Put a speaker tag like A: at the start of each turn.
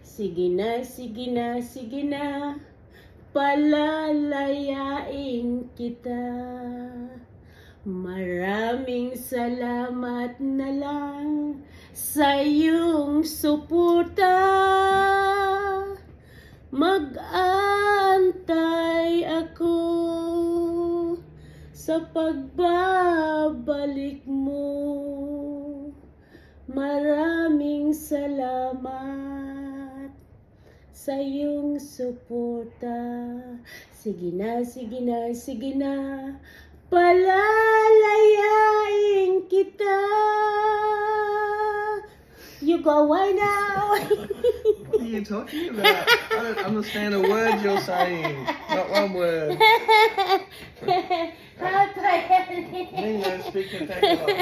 A: Sige na, sige na, sige na, palalayain kita. Maraming salamat na lang sa iyong suporta. Mag-aantay ako sa pagbabalik mo. Maraming salamat sa iyong suporta. Sige na, sige na, sige na, palalayain kita. You go away now.
B: What are you talking about? I don't understand a word you're saying. Not one word. Me no speak in Tagalog.